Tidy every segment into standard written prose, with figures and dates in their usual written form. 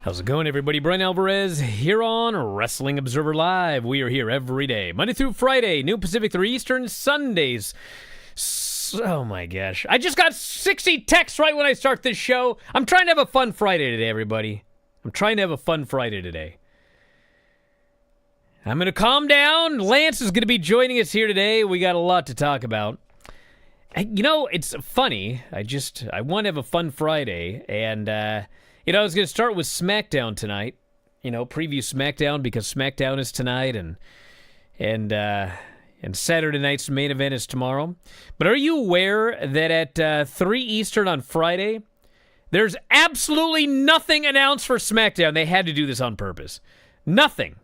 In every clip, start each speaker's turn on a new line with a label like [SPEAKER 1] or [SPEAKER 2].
[SPEAKER 1] How's it going, everybody? Bryan Alvarez here on Wrestling Observer Live. We are here every day, Monday through Friday, noon Pacific, 3 Eastern, Sundays. Oh my gosh. I just got 60 texts right when I start this show. I'm trying to have a fun Friday today, everybody. I'm trying to have a fun Friday today. I'm going to calm down. Lance is going to be joining us here today. We got a lot to talk about. You know, it's funny. I want to have a fun Friday, and I was going to start with SmackDown tonight. Preview SmackDown because SmackDown is tonight, and Saturday night's main event is tomorrow. But are you aware that at 3 Eastern on Friday, there's absolutely nothing announced for SmackDown? They had to do this on purpose. Nothing.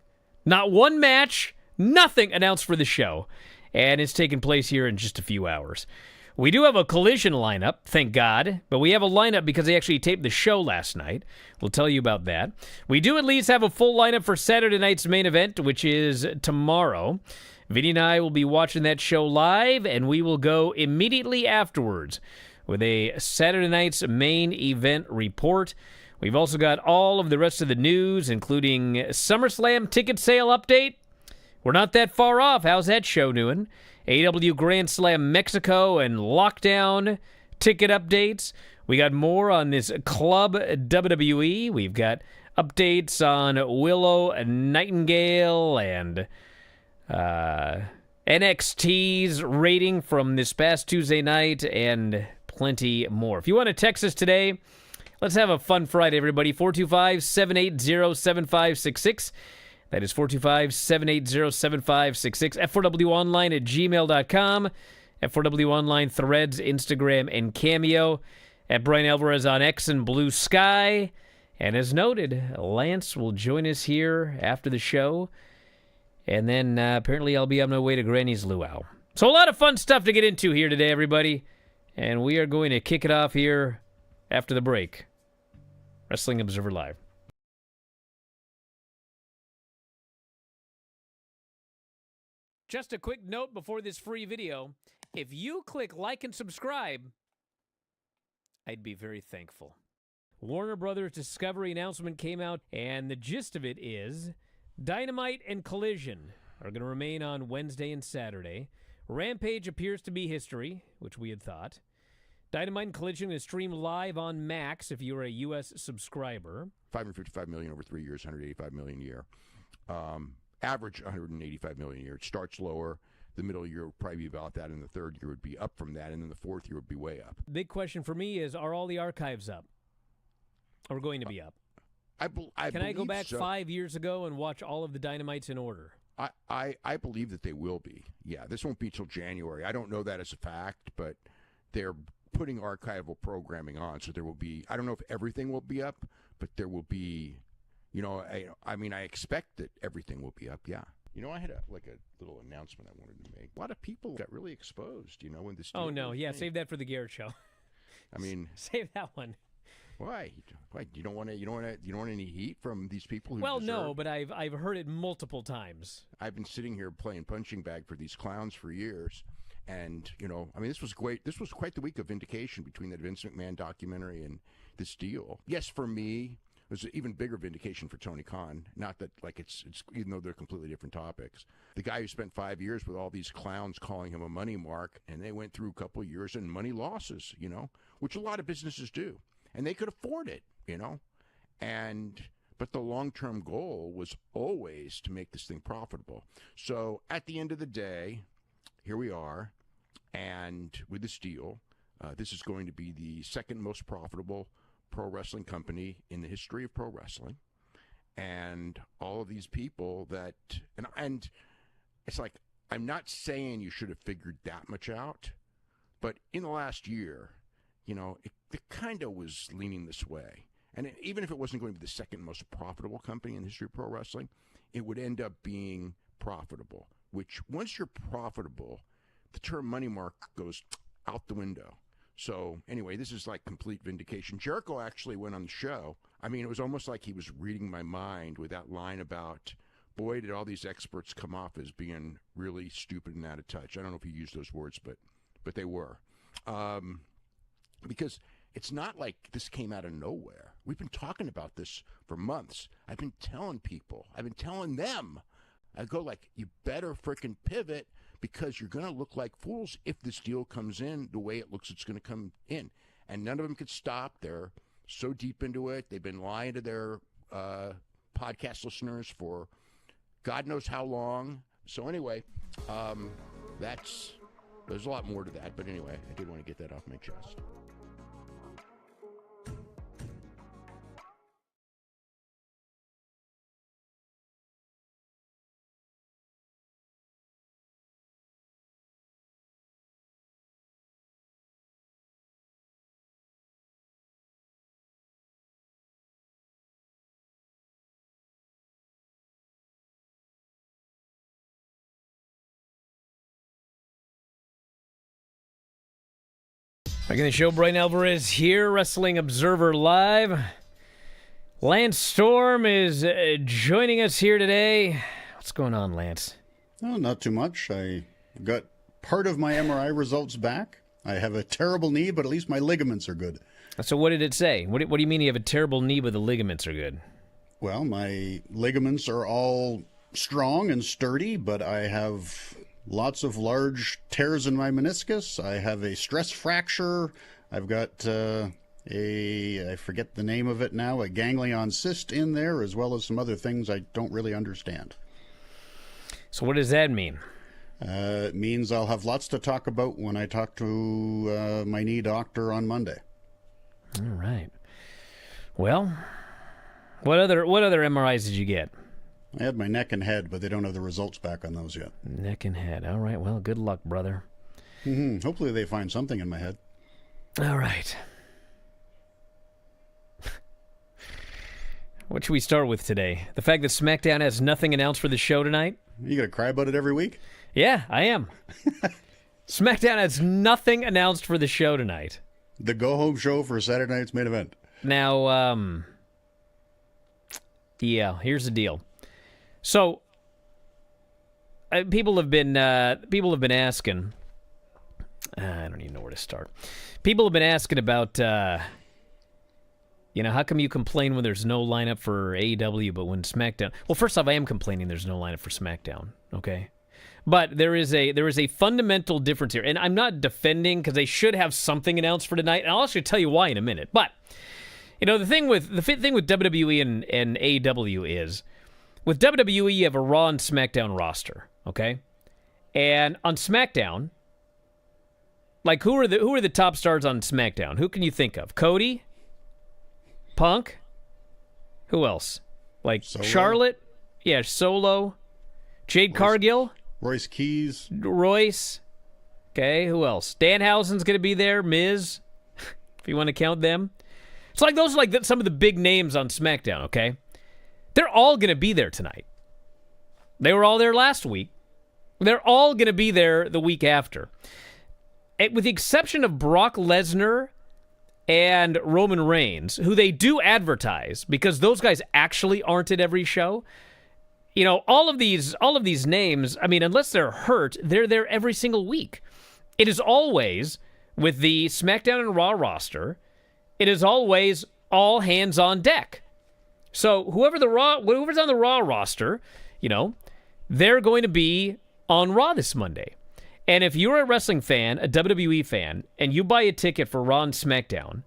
[SPEAKER 1] Not one match, nothing announced for the show. And it's taking place here in just a few hours. We do have a Collision lineup, thank God, but we have a lineup because they actually taped the show last night. We'll tell you about that. We do at least have a full lineup for Saturday night's main event, which is tomorrow. Vinny and I will be watching that show live, and we will go immediately afterwards with a Saturday night's main event report. We've also got all of the rest of the news, including SummerSlam ticket sale update. We're not that far off. How's that show doing? AW Grand Slam Mexico and Lockdown ticket updates. We got more on this Club WWE. We've got updates on Willow Nightingale and NXT's rating from this past Tuesday night and plenty more. If you want to text us today, let's have a fun Friday, everybody. 425-780-7566. That is 425-780-7566. F4WOnline@gmail.com. F4W Online, Threads, Instagram, and Cameo. At Bryan Alvarez on X and Blue Sky. And as noted, Lance will join us here after the show. And then apparently I'll be on my way to Granny's Luau. So a lot of fun stuff to get into here today, everybody. And we are going to kick it off here after the break. Wrestling Observer Live. Just a quick note before this free video. If you click like and subscribe, I'd be very thankful. Warner Brothers Discovery announcement came out, and the gist of it is Dynamite and Collision are going to remain on Wednesday and Saturday. Rampage appears to be history, which we had thought. Dynamite and Collision is streamed live on Max if you're a U.S. subscriber.
[SPEAKER 2] $555 million over 3 years, $185 million a year. Average $185 million a year. It starts lower. The middle year would probably be about that, and the third year would be up from that, and then the fourth year would be way up.
[SPEAKER 1] Big question for me is, are all the archives up? Or going to be up? Can I go back 5 years ago and watch all of the Dynamites in order?
[SPEAKER 2] I believe that they will be. Yeah, this won't be till January. I don't know that as a fact, but they're putting archival programming on, so there will be, I don't know if everything will be up, but there will be, I expect that everything will be up, yeah. I had a little announcement I wanted to make. A lot of people got really exposed, when this.
[SPEAKER 1] Oh no, yeah, save that for the Garrett show. Save that one.
[SPEAKER 2] Why? You don't want any heat from these people who
[SPEAKER 1] no, but I've heard it multiple times.
[SPEAKER 2] I've been sitting here playing punching bag for these clowns for years, and this was great. This was quite the week of vindication between that Vince McMahon documentary and this deal. Yes, for me. There's an even bigger vindication for Tony Khan. Not that, it's even though they're completely different topics. The guy who spent 5 years with all these clowns calling him a money mark, and they went through a couple of years in money losses, which a lot of businesses do. And they could afford it, but the long-term goal was always to make this thing profitable. So at the end of the day, here we are, and with this deal, this is going to be the second most profitable pro wrestling company in the history of pro wrestling, and all of these people that and it's like, I'm not saying you should have figured that much out, but in the last year, it kind of was leaning this way. And even if it wasn't going to be the second most profitable company in the history of pro wrestling, it would end up being profitable, which once you're profitable, the term money mark goes out the window. So anyway, this is like complete vindication. Jericho actually went on the show. It was almost like he was reading my mind with that line about, boy, did all these experts come off as being really stupid and out of touch. I don't know if he used those words, but they were. Because It's not like this came out of nowhere. We've been talking about this for months. I've been telling people. I've been telling them. I go like, you better freaking pivot because you're going to look like fools if this deal comes in the way it looks it's going to come in. And none of them could stop. They're so deep into it. They've been lying to their podcast listeners for God knows how long. So anyway, there's a lot more to that. But anyway, I did want to get that off my chest.
[SPEAKER 1] Back in the show, Bryan Alvarez here, Wrestling Observer Live. Lance Storm is joining us here today. What's going on, Lance?
[SPEAKER 3] Oh, not too much. I got part of my MRI results back. I have a terrible knee, but at least my ligaments are good.
[SPEAKER 1] So what did it say? What do you mean you have a terrible knee but the ligaments are good?
[SPEAKER 3] Well, my ligaments are all strong and sturdy, but I have lots of large tears in my meniscus. I have a stress fracture. I've got I forget the name of it now, a ganglion cyst in there, as well as some other things I don't really understand.
[SPEAKER 1] So what does that mean?
[SPEAKER 3] It means I'll have lots to talk about when I talk to my knee doctor on Monday.
[SPEAKER 1] All right. Well, what other MRIs did you get?
[SPEAKER 3] I had my neck and head, but they don't have the results back on those yet.
[SPEAKER 1] Neck and head. All right. Well, good luck, brother.
[SPEAKER 3] Hopefully they find something in my head.
[SPEAKER 1] All right. What should we start with today? The fact that SmackDown has nothing announced for the show tonight?
[SPEAKER 3] You gonna cry about it every week?
[SPEAKER 1] Yeah, I am. SmackDown has nothing announced for the show tonight.
[SPEAKER 3] The go-home show for Saturday night's main event.
[SPEAKER 1] Now, yeah, here's the deal. So, people have been asking. I don't even know where to start. People have been asking about, how come you complain when there's no lineup for AEW, but when SmackDown? Well, first off, I am complaining there's no lineup for SmackDown. Okay, but there is a fundamental difference here, and I'm not defending because they should have something announced for tonight, and I'll actually tell you why in a minute. But the thing with WWE and AEW is, with WWE you have a Raw and SmackDown roster, okay, and on SmackDown, like who are the top stars on SmackDown? Who can you think of? Cody, Punk, who else? Like
[SPEAKER 3] Solo.
[SPEAKER 1] Charlotte, yeah, Solo, Jade Cargill.
[SPEAKER 3] Royce Keys.
[SPEAKER 1] Royce. Okay, who else? Danhausen's going to be there. Miz, if you want to count them. It's like those are like some of the big names on SmackDown, okay? They're all going to be there tonight. They were all there last week. They're all going to be there the week after. With the exception of Brock Lesnar and Roman Reigns, who they do advertise because those guys actually aren't at every show. All of these names, I mean, unless they're hurt, they're there every single week. It is always, with the SmackDown and Raw roster, it is always all hands on deck. So whoever's on the Raw roster, they're going to be on Raw this Monday. And if you're a wrestling fan, a WWE fan, and you buy a ticket for Raw and SmackDown,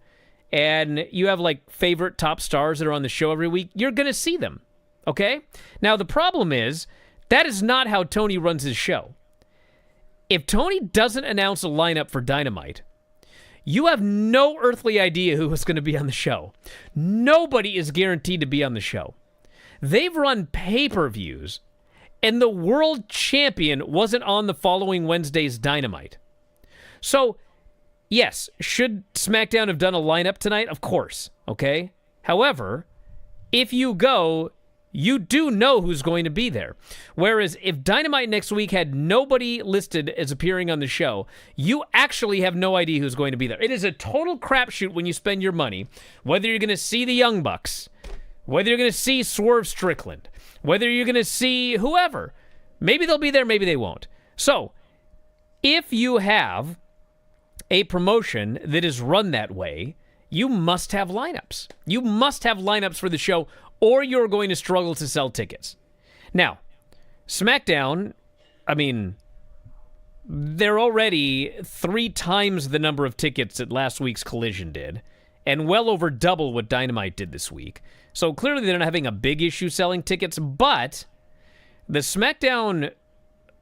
[SPEAKER 1] and you have like favorite top stars that are on the show every week, you're going to see them. Okay? Now, the problem is, that is not how Tony runs his show. If Tony doesn't announce a lineup for Dynamite, you have no earthly idea who is going to be on the show. Nobody is guaranteed to be on the show. They've run pay-per-views, and the world champion wasn't on the following Wednesday's Dynamite. So, yes, should SmackDown have done a lineup tonight? Of course, okay? However, if you go, you do know who's going to be there. Whereas if Dynamite next week had nobody listed as appearing on the show, you actually have no idea who's going to be there. It is a total crapshoot when you spend your money, whether you're going to see the Young Bucks, whether you're going to see Swerve Strickland, whether you're going to see whoever. Maybe they'll be there, maybe they won't. So, if you have a promotion that is run that way, you must have lineups. You must have lineups for the show, or you're going to struggle to sell tickets. Now, SmackDown, I mean, they're already 3 times the number of tickets that last week's Collision did, and well over double what Dynamite did this week. So clearly they're not having a big issue selling tickets, but the SmackDown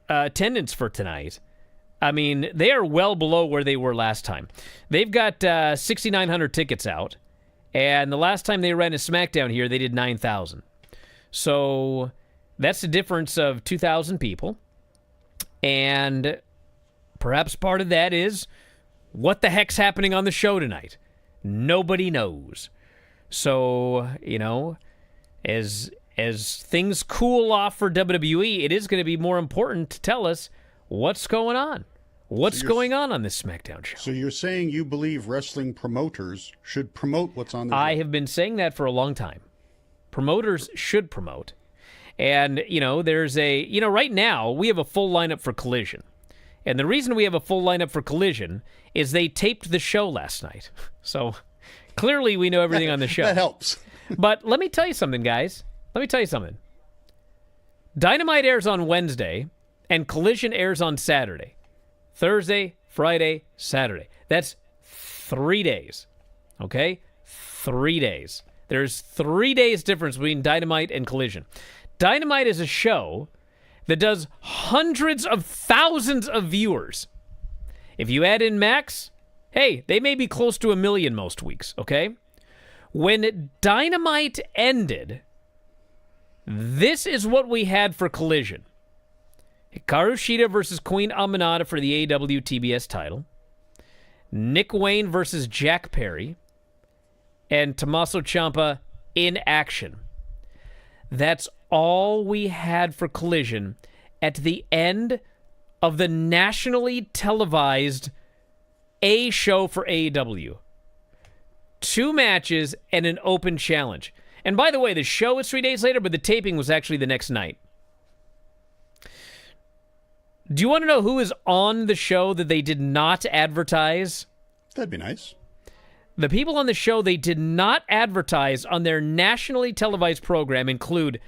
[SPEAKER 1] attendance for tonight, I mean, they are well below where they were last time. They've got 6,900 tickets out, and the last time they ran a SmackDown here, they did 9,000. So that's a difference of 2,000 people, and perhaps part of that is what the heck's happening on the show tonight? Nobody knows. So, you know, as things cool off for WWE, it is going to be more important to tell us what's going on. What's going on this SmackDown show?
[SPEAKER 3] So you're saying you believe wrestling promoters should promote what's on the show?
[SPEAKER 1] I have been saying that for a long time. Promoters should promote. And, you know, right now we have a full lineup for Collision. And the reason we have a full lineup for Collision is they taped the show last night. So clearly we know everything on the show.
[SPEAKER 3] That helps.
[SPEAKER 1] But let me tell you something, guys. Let me tell you something. Dynamite airs on Wednesday, and Collision airs on Saturday. Thursday, Friday, Saturday. That's 3 days. Okay? 3 days. There's 3 days difference between Dynamite and Collision. Dynamite is a show that does hundreds of thousands of viewers. If you add in Max, hey, they may be close to 1 million most weeks, okay? When Dynamite ended, this is what we had for Collision. Hikaru Shida versus Queen Aminata for the AEW TBS title. Nick Wayne versus Jack Perry. And Tommaso Ciampa in action. That's all we had for Collision at the end of the nationally televised A show for AEW. 2 matches and an open challenge. And by the way, the show is 3 days later, but the taping was actually the next night. Do you want to know who is on the show that they did not advertise?
[SPEAKER 3] That'd be nice.
[SPEAKER 1] The people on the show they did not advertise on their nationally televised program include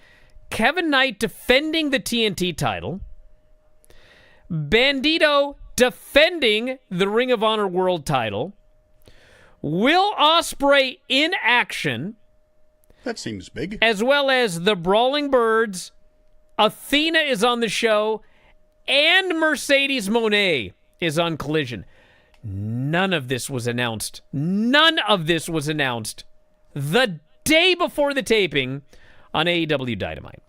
[SPEAKER 1] Kevin Knight defending the TNT title, Bandito defending the Ring of Honor World title, Will Ospreay in action,
[SPEAKER 3] That seems big.
[SPEAKER 1] as well as the Brawling Birds. Athena is on the show, and Mercedes Moné is on Collision. None of this was announced. None of this was announced the day before the taping on AEW Dynamite.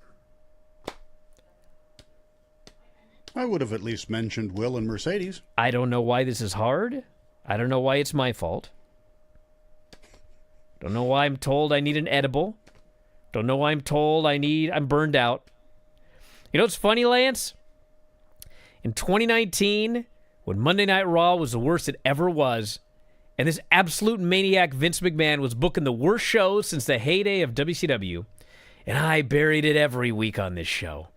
[SPEAKER 3] I would have at least mentioned Will and Mercedes.
[SPEAKER 1] I don't know why this is hard. I don't know why it's my fault. Don't know why I'm told I need an edible. Don't know why I'm told I'm burned out. You know what's funny, Lance? In 2019, when Monday Night Raw was the worst it ever was, and this absolute maniac Vince McMahon was booking the worst shows since the heyday of WCW, and I buried it every week on this show,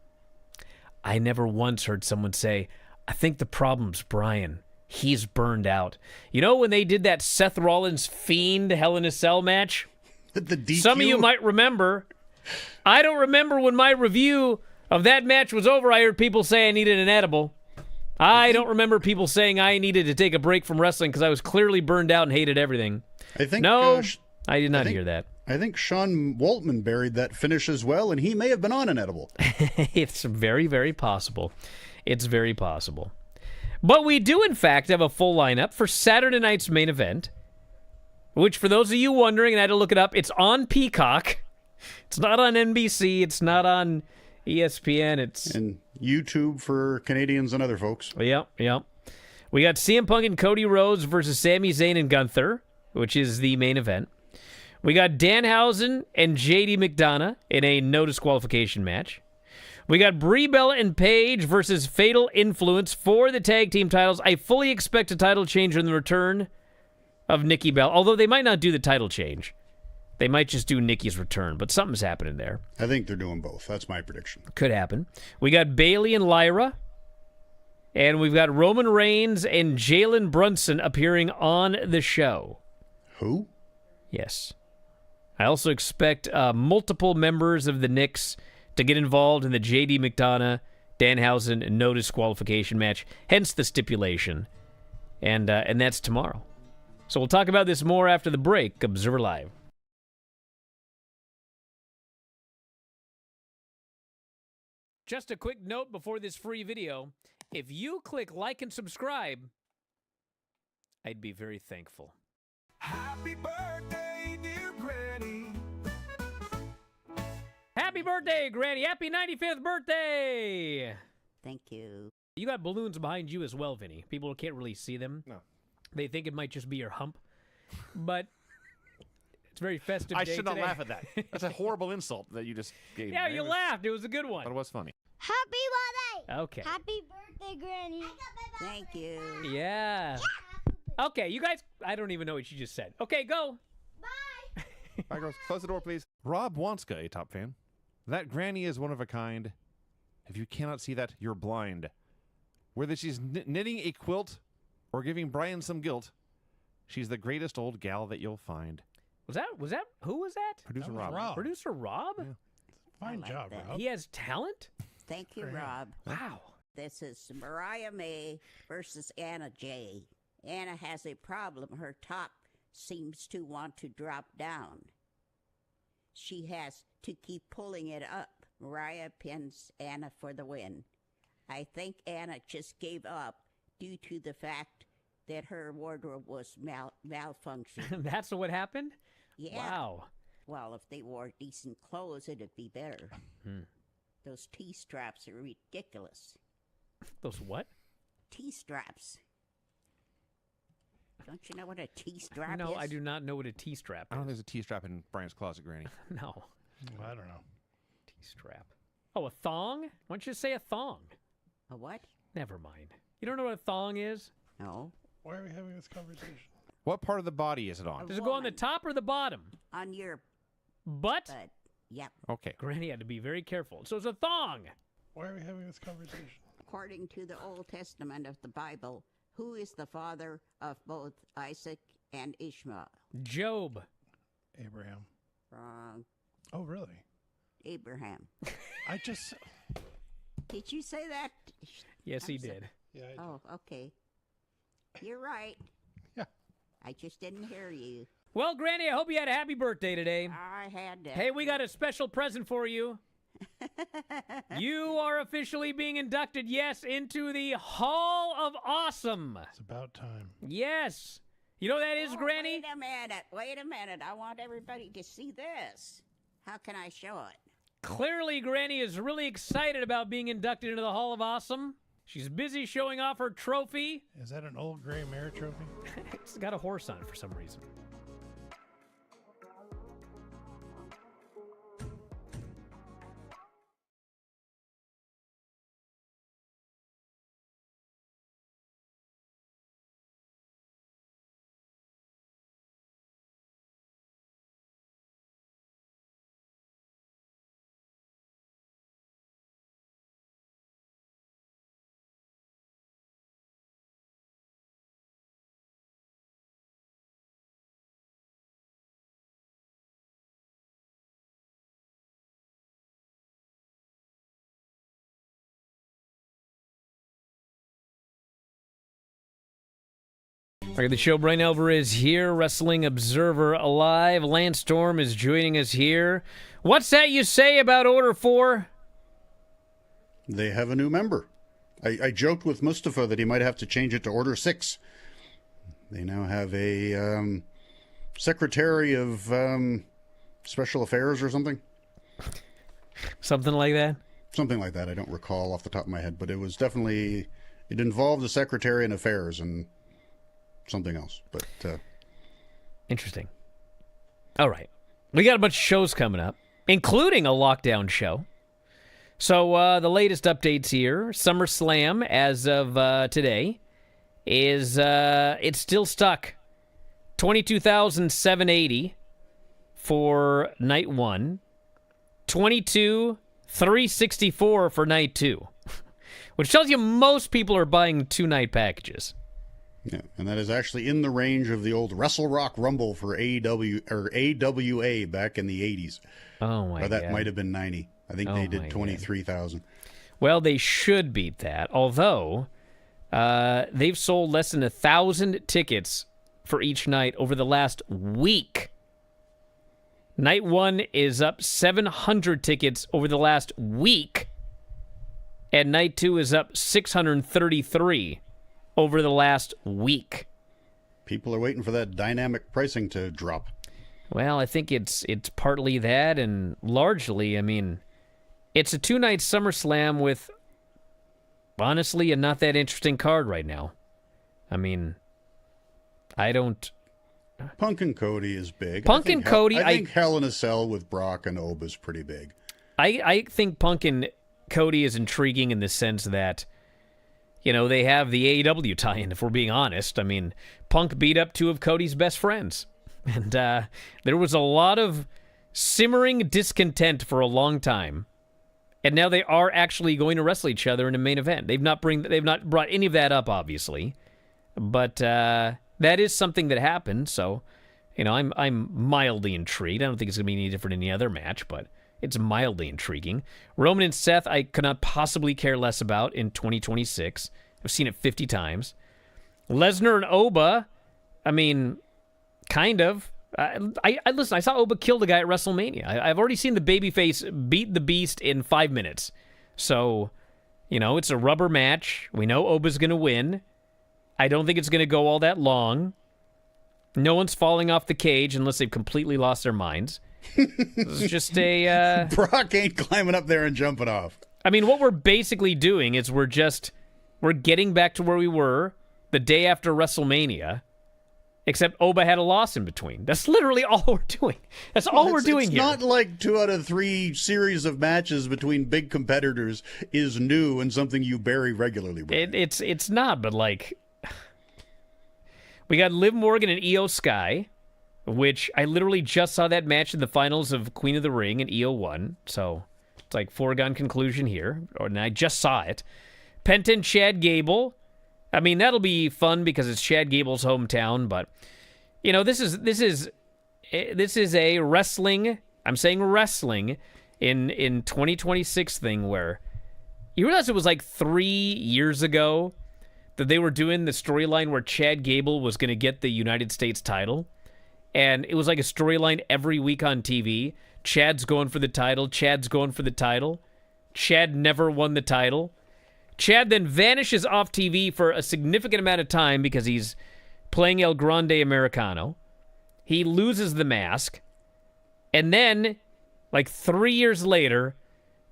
[SPEAKER 1] I never once heard someone say, I think the problem's Bryan. He's burned out. You know when they did that Seth Rollins Fiend Hell in a Cell match?
[SPEAKER 3] The DQ.
[SPEAKER 1] Some of you might remember. I don't remember when my review of that match was over, I heard people say I needed an edible. I don't remember people saying I needed to take a break from wrestling because I was clearly burned out and hated everything.
[SPEAKER 3] I think
[SPEAKER 1] No, I did not hear that.
[SPEAKER 3] I think Sean Waltman buried that finish as well, and he may have been on an edible.
[SPEAKER 1] It's very, very possible. It's very possible. But we do, in fact, have a full lineup for Saturday night's main event, which, for those of you wondering, and I had to look it up, it's on Peacock. It's not on NBC. It's not on ESPN. It's
[SPEAKER 3] And YouTube for Canadians and other folks.
[SPEAKER 1] Yep. We got CM Punk and Cody Rhodes versus Sami Zayn and Gunther, which is the main event. We got Danhausen and JD McDonough in a no disqualification match. We got Brie Bella and Paige versus Fatal Influence for the tag team titles. I fully expect a title change in the return of Nikki Bella, although they might not do the title change. They might just do Nikki's return, but something's happening there.
[SPEAKER 3] I think they're doing both. That's my prediction.
[SPEAKER 1] Could happen. We got Bayley and Lyra. And we've got Roman Reigns and Jalen Brunson appearing on the show.
[SPEAKER 3] Who?
[SPEAKER 1] Yes. I also expect multiple members of the Knicks to get involved in the J.D. McDonough, Danhausen no disqualification match, hence the stipulation. And that's tomorrow. So we'll talk about this more after the break. Observer Live. Just a quick note before this free video. If you click like and subscribe, I'd be very thankful.
[SPEAKER 4] Happy birthday, dear Granny.
[SPEAKER 1] Happy birthday, Granny. Happy 95th birthday.
[SPEAKER 5] Thank you.
[SPEAKER 1] You got balloons behind you as well, Vinny. People can't really see them.
[SPEAKER 6] No.
[SPEAKER 1] They think it might just be your hump. But it's very festive
[SPEAKER 6] I
[SPEAKER 1] day
[SPEAKER 6] should not
[SPEAKER 1] today.
[SPEAKER 6] laugh at that. That's a horrible insult that you just gave
[SPEAKER 1] Yeah,
[SPEAKER 6] me.
[SPEAKER 1] you laughed. It was a good
[SPEAKER 6] But it
[SPEAKER 1] one.
[SPEAKER 6] was funny.
[SPEAKER 7] Happy birthday!
[SPEAKER 1] Okay.
[SPEAKER 7] Happy birthday, Granny!
[SPEAKER 5] Thank you.
[SPEAKER 1] Yeah. Okay, you guys, I don't even know what you just said. Okay, go.
[SPEAKER 6] Bye, girls. Close the door, please. Rob Wanska, a top fan. That granny is one of a kind. If you cannot see that, you're blind. Whether she's knitting a quilt or giving Brian some guilt, she's the greatest old gal that you'll find.
[SPEAKER 1] Was that, who was that?
[SPEAKER 6] Producer
[SPEAKER 8] That was
[SPEAKER 6] Rob.
[SPEAKER 8] Rob.
[SPEAKER 1] Producer Rob?
[SPEAKER 6] Yeah.
[SPEAKER 8] Fine
[SPEAKER 5] like
[SPEAKER 8] job,
[SPEAKER 5] that.
[SPEAKER 8] Rob.
[SPEAKER 1] He has talent?
[SPEAKER 5] Thank you,
[SPEAKER 8] For him.
[SPEAKER 5] Rob.
[SPEAKER 1] Wow.
[SPEAKER 5] This is Mariah May versus Anna J. Anna has a problem. Her top seems to want to drop down. She has to keep pulling it up. Mariah pins Anna for the win. I think Anna just gave up due to the fact that her wardrobe was malfunctioning.
[SPEAKER 1] That's what happened?
[SPEAKER 5] Yeah.
[SPEAKER 1] Wow.
[SPEAKER 5] Well, if they wore decent clothes, it'd be better.
[SPEAKER 1] Hmm.
[SPEAKER 5] Those T-straps are ridiculous.
[SPEAKER 1] Those what?
[SPEAKER 5] T-straps. Don't you know what a T-strap is?
[SPEAKER 1] No, I do not know what a T-strap
[SPEAKER 6] I don't think
[SPEAKER 1] is.
[SPEAKER 6] there's a T-strap in Brian's closet, Granny.
[SPEAKER 1] No.
[SPEAKER 8] I don't know.
[SPEAKER 1] T-strap. Oh, a thong? Why don't you say a thong?
[SPEAKER 5] A what?
[SPEAKER 1] Never mind. You don't know what a thong is?
[SPEAKER 5] No.
[SPEAKER 8] Why are we having this conversation?
[SPEAKER 6] What part of the body is it on?
[SPEAKER 1] Does it go on the
[SPEAKER 5] woman.
[SPEAKER 1] top or the bottom?
[SPEAKER 5] On your
[SPEAKER 1] Butt?
[SPEAKER 5] butt. Yep.
[SPEAKER 6] Okay.
[SPEAKER 1] Granny had to be very careful. So it's a thong.
[SPEAKER 8] Why are we having this conversation?
[SPEAKER 5] According to the Old Testament of the Bible, who is the father of both Isaac and Ishmael?
[SPEAKER 1] Job.
[SPEAKER 8] Abraham.
[SPEAKER 5] Wrong.
[SPEAKER 8] Oh, really?
[SPEAKER 5] Abraham.
[SPEAKER 8] I just...
[SPEAKER 5] Did you say that?
[SPEAKER 1] Yes, he
[SPEAKER 5] I'm so-
[SPEAKER 1] did.
[SPEAKER 8] Yeah,
[SPEAKER 5] Oh, okay. You're right.
[SPEAKER 8] Yeah.
[SPEAKER 5] I just didn't hear you.
[SPEAKER 1] Well, Granny, I hope you had a happy birthday today.
[SPEAKER 5] I had to.
[SPEAKER 1] Hey, we got a special present for you. You are officially being inducted, yes, into the Hall of Awesome.
[SPEAKER 8] It's about time.
[SPEAKER 1] Yes. You know what that is,
[SPEAKER 5] Oh,
[SPEAKER 1] Granny?
[SPEAKER 5] Wait a minute. Wait a minute. I want everybody to see this. How can I show it?
[SPEAKER 1] Clearly, Granny is really excited about being inducted into the Hall of Awesome. She's busy showing off her trophy.
[SPEAKER 8] Is that an old gray mare trophy?
[SPEAKER 1] It's got a horse on it for some reason. All right, the show, Bryan Alvarez here, Wrestling Observer Alive. Lance Storm is joining us here. What's that you say about Order 4?
[SPEAKER 3] They have a new member. I joked with Mustafa that he might have to change it to Order 6. They now have a Secretary of Special Affairs or something.
[SPEAKER 1] Something like that?
[SPEAKER 3] Something like that. I don't recall off the top of my head, but it was definitely... It involved the Secretary in Affairs and something else. But
[SPEAKER 1] Interesting. All right. We got a bunch of shows coming up, including a lockdown show. So the latest updates here, SummerSlam, as of today, is it's still stuck. 22,780 for night 1. 22,364 for night 2. Which tells you most people are buying 2-night packages.
[SPEAKER 3] Yeah, and that is actually in the range of the old Wrestle Rock Rumble for AEW or AWA back in the 80s.
[SPEAKER 1] Oh my
[SPEAKER 3] Or that
[SPEAKER 1] God.
[SPEAKER 3] might have been 90. I think they
[SPEAKER 1] my
[SPEAKER 3] did
[SPEAKER 1] God.
[SPEAKER 3] 23,000.
[SPEAKER 1] Well, they should beat that. Although they've sold less than 1,000 tickets for each night over the last week. Night 1 is up 700 tickets over the last week. And night 2 is up 633 over the last week.
[SPEAKER 3] People are waiting for that dynamic pricing to drop.
[SPEAKER 1] Well, I think it's partly that, and largely, I mean, it's a 2-night SummerSlam with, honestly, a not that interesting card right now. I mean, I don't...
[SPEAKER 3] Punk and Cody is big.
[SPEAKER 1] Punk and Cody,
[SPEAKER 3] I think Hell in a Cell with Brock and Oba is pretty big.
[SPEAKER 1] I think Punk and Cody is intriguing in the sense that, you know, they have the AEW tie-in, if we're being honest. I mean, Punk beat up 2 of Cody's best friends. And there was a lot of simmering discontent for a long time. And now they are actually going to wrestle each other in a main event. They've not brought any of that up, obviously. But that is something that happened, so, you know, I'm mildly intrigued. I don't think it's going to be any different than any other match, but it's mildly intriguing. Roman and Seth, I could not possibly care less about in 2026. I've seen it 50 times. Lesnar and Oba, I mean, kind of. Listen, I saw Oba kill the guy at WrestleMania. I've already seen the babyface beat the beast in 5 minutes. So, you know, it's a rubber match. We know Oba's going to win. I don't think it's going to go all that long. No one's falling off the cage unless they've completely lost their minds. It's just a...
[SPEAKER 3] Brock ain't climbing up there and jumping off.
[SPEAKER 1] I mean, what we're basically doing is we're getting back to where we were the day after WrestleMania, except Oba had a loss in between. That's literally all we're doing. That's all we're doing here.
[SPEAKER 3] It's not like 2 out of 3 series of matches between big competitors is new and something you bury regularly.
[SPEAKER 1] It's not, but like... We got Liv Morgan and Io Sky, which I literally just saw that match in the finals of Queen of the Ring, and Io won. So it's like foregone conclusion here. And I just saw it. Penta and Chad Gable. I mean, that'll be fun because it's Chad Gable's hometown. But you know, this is a wrestling. I'm saying wrestling in 2026 thing where you realize it was like 3 years ago that they were doing the storyline where Chad Gable was going to get the United States title. And it was like a storyline every week on TV. Chad's going for the title. Chad's going for the title. Chad never won the title. Chad then vanishes off TV for a significant amount of time because he's playing El Grande Americano. He loses the mask. And then, like 3 years later,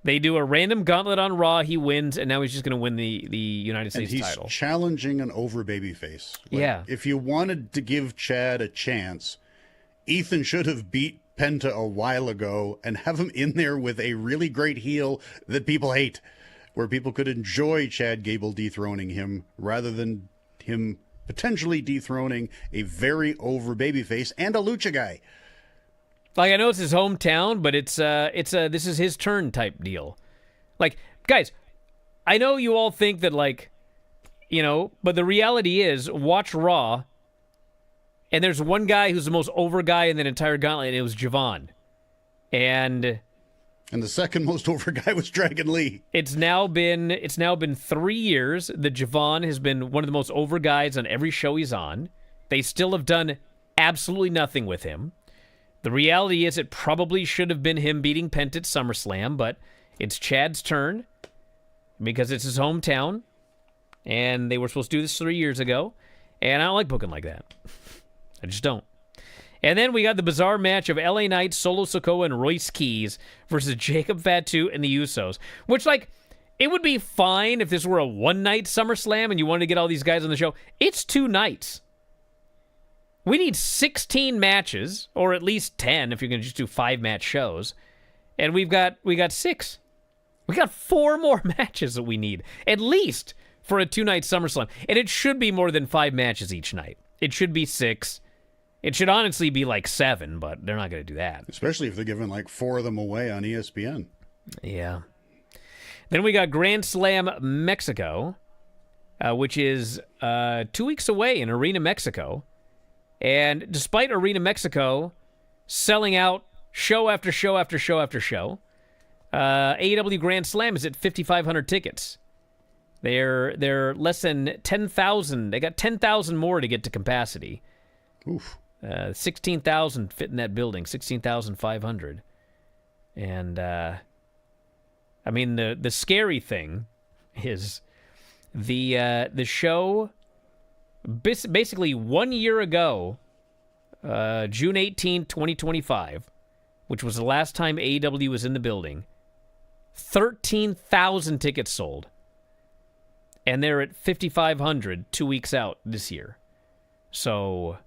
[SPEAKER 1] they do a random gauntlet on Raw. He wins, and now he's just going to win the United States title.
[SPEAKER 3] He's challenging an over babyface.
[SPEAKER 1] Yeah.
[SPEAKER 3] If you wanted to give Chad a chance, Ethan should have beat Penta a while ago and have him in there with a really great heel that people hate, where people could enjoy Chad Gable dethroning him rather than him potentially dethroning a very over babyface and a lucha guy.
[SPEAKER 1] Like, I know it's his hometown, but it's this is his turn type deal. Like, guys, I know you all think that, like, you know, but the reality is, watch Raw, and there's one guy who's the most over guy in that entire gauntlet, and it was Javon. And
[SPEAKER 3] the second most over guy was Dragon Lee.
[SPEAKER 1] It's now been 3 years that Javon has been one of the most over guys on every show he's on. They still have done absolutely nothing with him. The reality is it probably should have been him beating Penta at SummerSlam, but it's Chad's turn because it's his hometown, and they were supposed to do this 3 years ago, and I don't like booking like that. I just don't. And then we got the bizarre match of LA Knight, Solo Sikoa, and Royce Keys versus Jacob Fatu and the Usos, which, like, it would be fine if this were a one-night SummerSlam and you wanted to get all these guys on the show. It's 2 nights. We need 16 matches, or at least 10 if you're going to just do 5-match shows. And we got 6. We got 4 more matches that we need, at least for a 2-night SummerSlam. And it should be more than 5 matches each night. It should be 6. It should honestly be like 7, but they're not going to do that.
[SPEAKER 3] Especially if they're giving like 4 of them away on ESPN.
[SPEAKER 1] Yeah. Then we got Grand Slam Mexico. which is 2 weeks away in Arena Mexico. And despite Arena Mexico selling out show after show after show after show, AEW Grand Slam is at 5,500 tickets. They're less than 10,000. They got 10,000 more to get to capacity.
[SPEAKER 3] Oof.
[SPEAKER 1] 16,000 fit in that building. 16,500. And I mean the scary thing is the show basically 1 year ago, June 18, 2025, which was the last time AEW was in the building. 13,000 tickets sold. And they're at 5,500 2 weeks out this year. So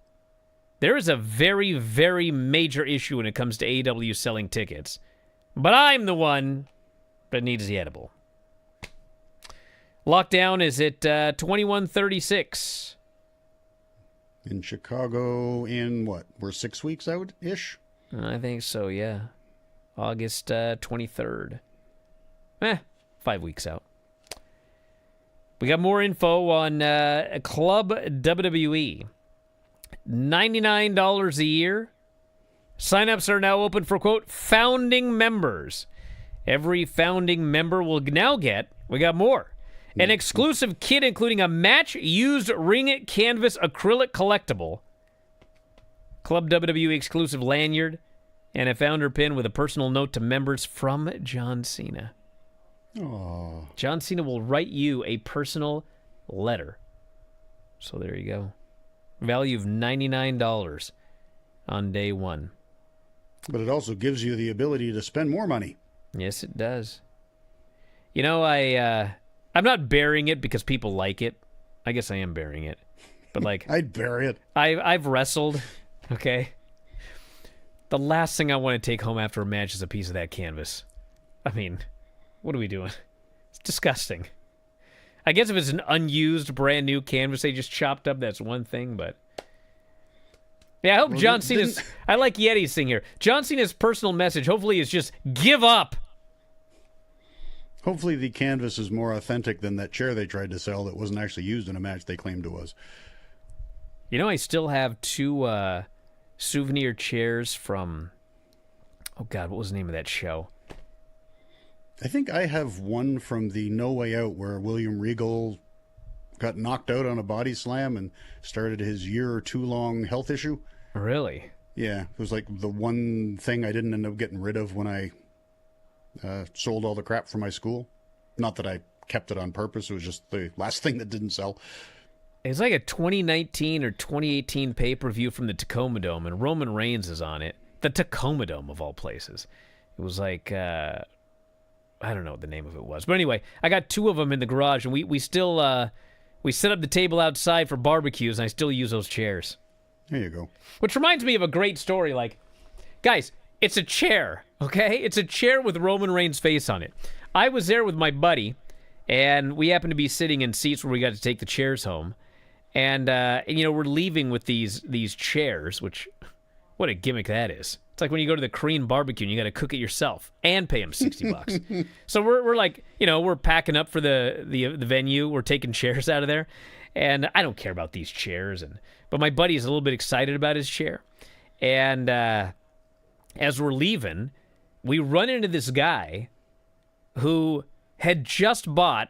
[SPEAKER 1] there is a very, very major issue when it comes to AEW selling tickets. But I'm the one that needs the edible. Lockdown is at 2136.
[SPEAKER 3] In Chicago in what? We're 6 weeks out-ish?
[SPEAKER 1] I think so, yeah. August 23rd. 5 weeks out. We got more info on Club WWE. $99 a year. Sign-ups are now open for, quote, founding members. Every founding member will now get, we got more, an exclusive kit including a match-used ring canvas acrylic collectible, Club WWE exclusive lanyard, and a founder pin with a personal note to members from John Cena.
[SPEAKER 3] Oh.
[SPEAKER 1] John Cena will write you a personal letter. So there you go. Value of $99 on day one.
[SPEAKER 3] But it also gives you the ability to spend more money.
[SPEAKER 1] Yes, it does. You know, I'm not burying it because people like it. I guess I am burying it. But like
[SPEAKER 3] I'd bury it.
[SPEAKER 1] I've wrestled, okay? The last thing I want to take home after a match is a piece of that canvas. I mean, what are we doing? It's disgusting. I guess if it's an unused, brand new canvas they just chopped up, that's one thing, but... Yeah, I hope John Cena's... I like Yeti's thing here. John Cena's personal message, hopefully, is just, give up!
[SPEAKER 3] Hopefully the canvas is more authentic than that chair they tried to sell that wasn't actually used in a match they claimed it was.
[SPEAKER 1] You know, I still have two souvenir chairs from... Oh, God, what was the name of that show?
[SPEAKER 3] I think I have one from the No Way Out where William Regal got knocked out on a body slam and started his year or two long health issue.
[SPEAKER 1] Really?
[SPEAKER 3] Yeah, it was like the one thing I didn't end up getting rid of when I sold all the crap for my school. Not that I kept it on purpose, it was just the last thing that didn't sell.
[SPEAKER 1] It's like a 2019 or 2018 pay-per-view from the Tacoma Dome, and Roman Reigns is on it. The Tacoma Dome, of all places. It was like... I don't know what the name of it was. But anyway, I got two of them in the garage, and we still we set up the table outside for barbecues, and I still use those chairs.
[SPEAKER 3] There you go.
[SPEAKER 1] Which reminds me of a great story. Like, guys, it's a chair, okay? It's a chair with Roman Reigns' face on it. I was there with my buddy, and we happened to be sitting in seats where we got to take the chairs home. And you know, we're leaving with these chairs, which, what a gimmick that is. It's like when you go to the Korean barbecue and you got to cook it yourself and pay them $60. So we're like, you know, we're packing up for the venue. We're taking chairs out of there, and I don't care about these chairs. But my buddy is a little bit excited about his chair, and as we're leaving, we run into this guy who had just bought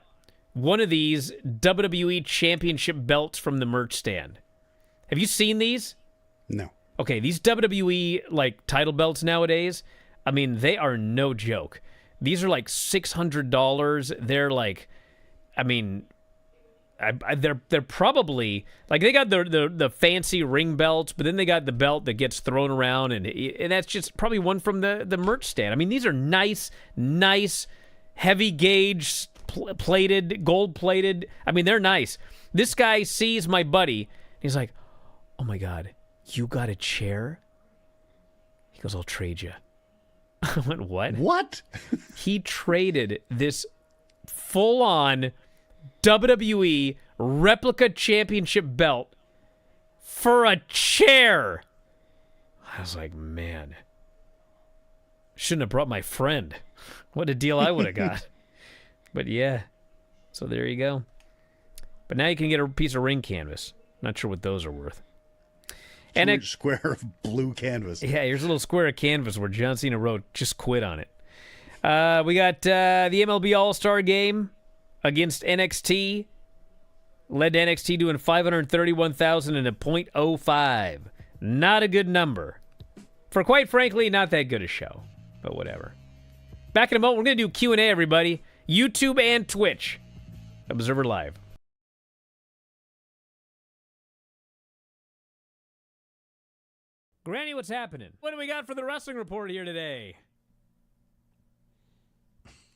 [SPEAKER 1] one of these WWE Championship belts from the merch stand. Have you seen these?
[SPEAKER 3] No.
[SPEAKER 1] Okay, these WWE, like, title belts nowadays, I mean, they are no joke. These are like $600. They're like, I mean, they're probably, like, they got the fancy ring belts, but then they got the belt that gets thrown around, and that's just probably one from the merch stand. I mean, these are nice, heavy gauge, plated, gold plated. I mean, they're nice. This guy sees my buddy, he's like, oh my God. You got a chair? He goes, I'll trade you. I went, what?
[SPEAKER 3] What?
[SPEAKER 1] He traded this full-on WWE replica championship belt for a chair. I was like, man, shouldn't have brought my friend. What a deal I would have got. But yeah, so there you go. But now you can get a piece of ring canvas. Not sure what those are worth. And
[SPEAKER 3] Huge square of blue canvas.
[SPEAKER 1] yeah, here's a little square of canvas where John Cena wrote, "Just quit on it." We got the MLB All-Star Game against NXT. Led to NXT doing 531,000 and a .05. Not a good number. For quite frankly, not that good a show. But whatever. Back in a moment, we're going to do Q&A, everybody. YouTube and Twitch. Observer Live. Granny, what's happening? What do we got for the wrestling report here today?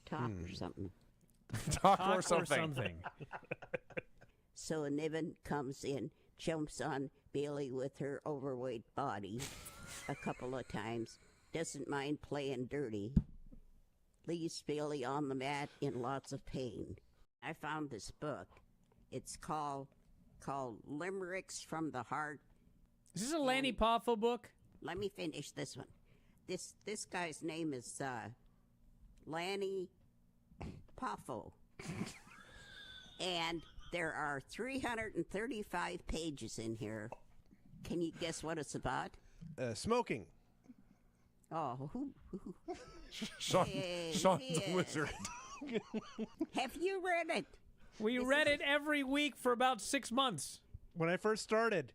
[SPEAKER 5] Talk or something.
[SPEAKER 6] Talk
[SPEAKER 1] Talk
[SPEAKER 6] or something.
[SPEAKER 5] So Niven comes in, jumps on Bailey with her overweight body a couple of times, doesn't mind playing dirty, leaves Bailey on the mat in lots of pain. I found this book. It's called Limericks from the Heart.
[SPEAKER 1] Is this a Lanny Poffo book?
[SPEAKER 5] Let me finish this one. This guy's name is Lanny Poffo. And there are 335 pages in here. Can you guess what it's about?
[SPEAKER 9] Smoking.
[SPEAKER 5] Oh,
[SPEAKER 6] Sean
[SPEAKER 5] Hey,
[SPEAKER 6] the
[SPEAKER 5] yeah.
[SPEAKER 6] Wizard.
[SPEAKER 5] have you read it?
[SPEAKER 1] We read it every week for about 6 months.
[SPEAKER 9] When I first started.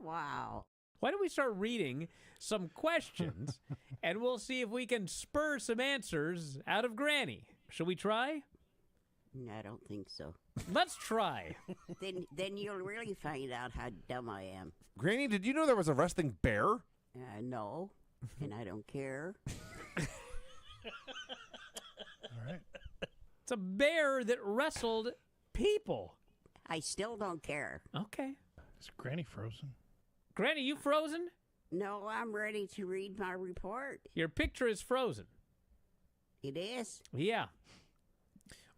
[SPEAKER 5] Wow.
[SPEAKER 1] Why don't we start reading some questions, and we'll see if we can spur some answers out of Granny. Shall we try?
[SPEAKER 5] No, I don't think so.
[SPEAKER 1] Let's try.
[SPEAKER 5] Then you'll really find out how dumb I am.
[SPEAKER 6] Granny, did you know there was a wrestling bear?
[SPEAKER 5] No, and I don't care.
[SPEAKER 8] All right.
[SPEAKER 1] It's a bear that wrestled people.
[SPEAKER 5] I still don't care.
[SPEAKER 1] Okay.
[SPEAKER 8] Is Granny frozen?
[SPEAKER 1] Granny, you frozen?
[SPEAKER 5] No, I'm ready to read my report.
[SPEAKER 1] Your picture is frozen.
[SPEAKER 5] It is.
[SPEAKER 1] Yeah.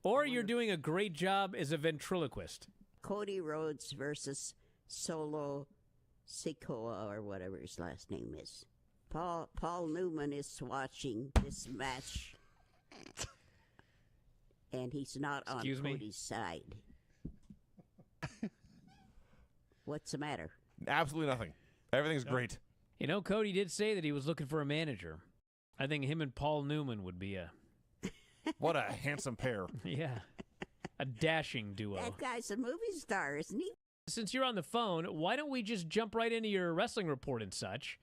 [SPEAKER 1] Or you're doing a great job as a ventriloquist.
[SPEAKER 5] Cody Rhodes versus Solo Sikoa, or whatever his last name is. Paul Newman is watching this match, and he's not on
[SPEAKER 1] Excuse me?
[SPEAKER 5] Cody's side. What's the matter?
[SPEAKER 6] Absolutely nothing. Everything's great.
[SPEAKER 1] You know, Cody did say that he was looking for a manager. I think him and Paul Newman would be a
[SPEAKER 6] What a handsome pair.
[SPEAKER 1] a dashing duo.
[SPEAKER 5] That guy's a movie star, isn't he?
[SPEAKER 1] Since you're on the phone, why don't we just jump right into your wrestling report and such,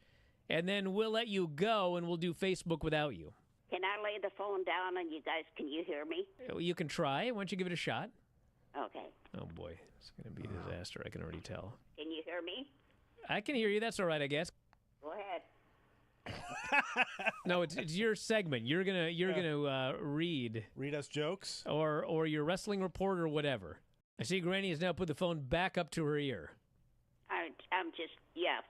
[SPEAKER 1] and then we'll let you go and we'll do Facebook without you.
[SPEAKER 5] Can I lay the phone down and can you hear me?
[SPEAKER 1] You can try. Why don't you give it a shot?
[SPEAKER 5] Okay.
[SPEAKER 1] Oh boy, it's going to be a disaster. I can already tell.
[SPEAKER 5] Can you hear me?
[SPEAKER 1] I can hear you. That's all right, I guess.
[SPEAKER 5] Go ahead.
[SPEAKER 1] No, it's your segment. You're gonna read
[SPEAKER 9] Read us jokes.
[SPEAKER 1] or your wrestling report or whatever. I see Granny has now put the phone back up to her ear.
[SPEAKER 5] I'm just,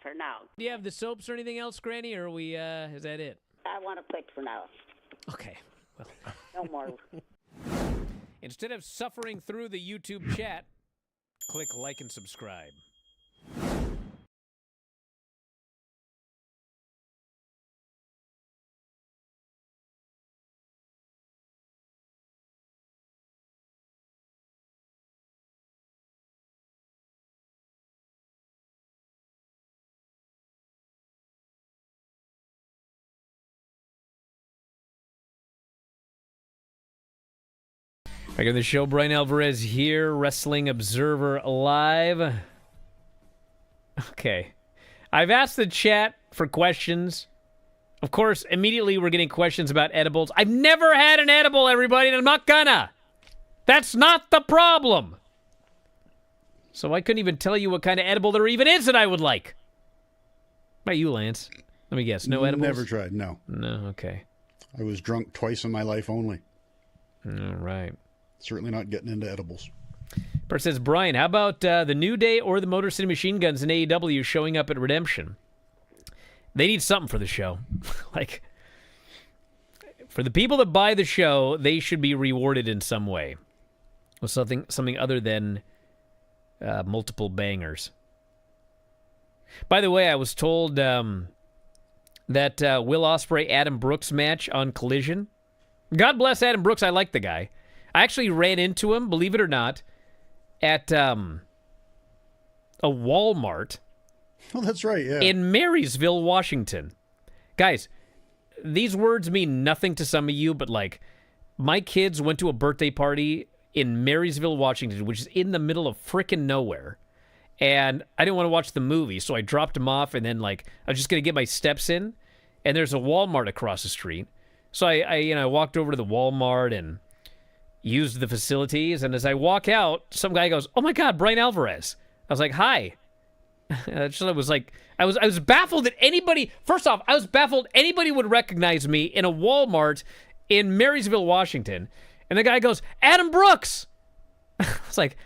[SPEAKER 5] for now.
[SPEAKER 1] Do you have the soaps or anything else, Granny, or are we? Is that it?
[SPEAKER 5] I want to quit for now.
[SPEAKER 1] Okay. Well,
[SPEAKER 5] No more.
[SPEAKER 1] instead of suffering through the YouTube chat, click like and subscribe. Back on the show, Bryan Alvarez here, Wrestling Observer Live. Okay. I've asked the chat for questions. Of course, immediately we're getting questions about edibles. I've never had an edible, everybody, and I'm not gonna. That's not the problem. So I couldn't even tell you what kind of edible there even is that I would like. How about you, Lance? Let me guess. No edibles?
[SPEAKER 3] Never tried, no.
[SPEAKER 1] No, okay.
[SPEAKER 3] I was drunk twice in my life only.
[SPEAKER 1] All right.
[SPEAKER 3] Certainly not getting into edibles.
[SPEAKER 1] Bert says, Brian, how about the New Day or the Motor City Machine Guns in AEW showing up at Redemption? They need something for the show. Like, for the people that buy the show, they should be rewarded in some way with something other than multiple bangers. By the way, I was told that Will Ospreay Adam Brooks match on Collision. God bless Adam Brooks. I like the guy. I actually ran into him, believe it or not, at a Walmart
[SPEAKER 3] Oh, that's right. Yeah.
[SPEAKER 1] in Marysville, Washington. Guys, these words mean nothing to some of you, but like my kids went to a birthday party in Marysville, Washington, which is in the middle of frickin' nowhere. And I didn't want to watch the movie, so I dropped them off, and then like I was just gonna get my steps in, and there's a Walmart across the street. So I walked over to the Walmart and used the facilities, and as I walk out, some guy goes, "Oh my God, Bryan Alvarez." I was like, "Hi." I was baffled that anybody. First off, I was baffled anybody would recognize me in a Walmart in Marysville, Washington, and the guy goes, "Adam Brooks." I was like,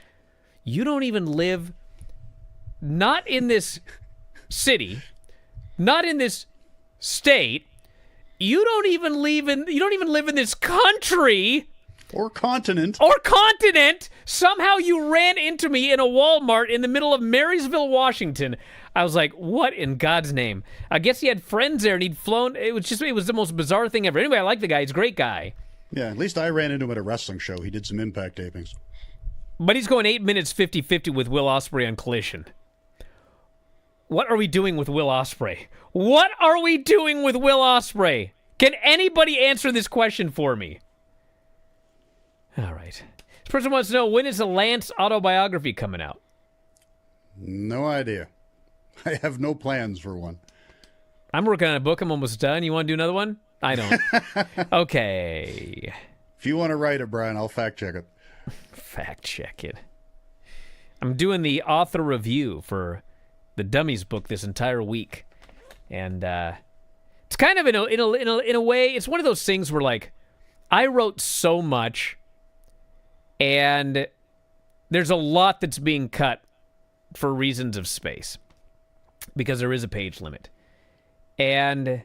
[SPEAKER 1] "You don't even live." Not in this city, not in this state. You don't even live in this country
[SPEAKER 3] Or continent.
[SPEAKER 1] Somehow you ran into me in a Walmart in the middle of Marysville, Washington. I was like, what in God's name? I guess he had friends there and he'd flown. It was the most bizarre thing ever. Anyway, I like the guy. He's a great guy.
[SPEAKER 3] Yeah, at least I ran into him at a wrestling show. He did some Impact tapings.
[SPEAKER 1] But he's going 8 minutes 50-50 with Will Ospreay on Collision. What are we doing with Will Ospreay? What are we doing with Will Ospreay? Can anybody answer this question for me? All right. This person wants to know, when is the Lance autobiography coming out?
[SPEAKER 3] No idea. I have no plans for one.
[SPEAKER 1] I'm working on a book. I'm almost done. You want to do another one? I don't. Okay.
[SPEAKER 3] If you want to write it, Brian, I'll fact check it.
[SPEAKER 1] Fact check it. I'm doing the author review for the Dummies book this entire week, and it's kind of in a way, it's one of those things where like I wrote so much, and there's a lot that's being cut for reasons of space because there is a page limit, and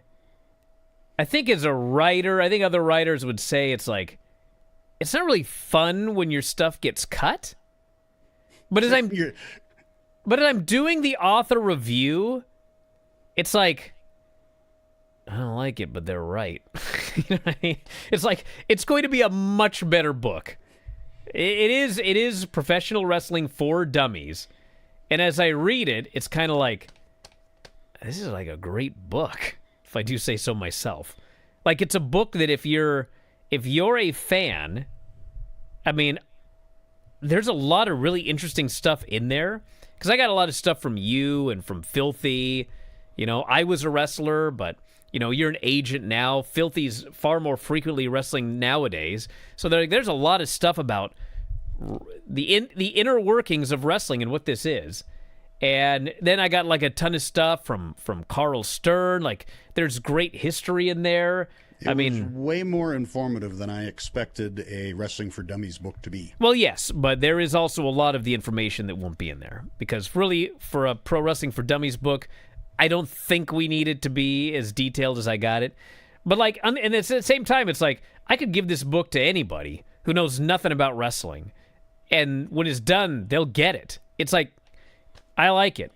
[SPEAKER 1] I think as a writer, I think other writers would say it's like it's not really fun when your stuff gets cut, but as I'm doing the author review, it's like, I don't like it, but they're right. You know what I mean? It's like, it's going to be a much better book. It is professional wrestling for dummies. And as I read it, it's kind of like, this is like a great book, if I do say so myself. Like, it's a book that if you're a fan, I mean, there's a lot of really interesting stuff in there. Because I got a lot of stuff from you and from Filthy. You know, I was a wrestler, but, you know, you're an agent now. Filthy's far more frequently wrestling nowadays. So there's a lot of stuff about the inner workings of wrestling and what this is. And then I got like a ton of stuff from Carl Stern. Like, there's great history in there.
[SPEAKER 3] It was way more informative than I expected a Wrestling for Dummies book to be.
[SPEAKER 1] Well, yes, but there is also a lot of the information that won't be in there. Because really, for a Pro Wrestling for Dummies book, I don't think we need it to be as detailed as I got it. But like, and at the same time, it's like, I could give this book to anybody who knows nothing about wrestling. And when it's done, they'll get it. It's like, I like it,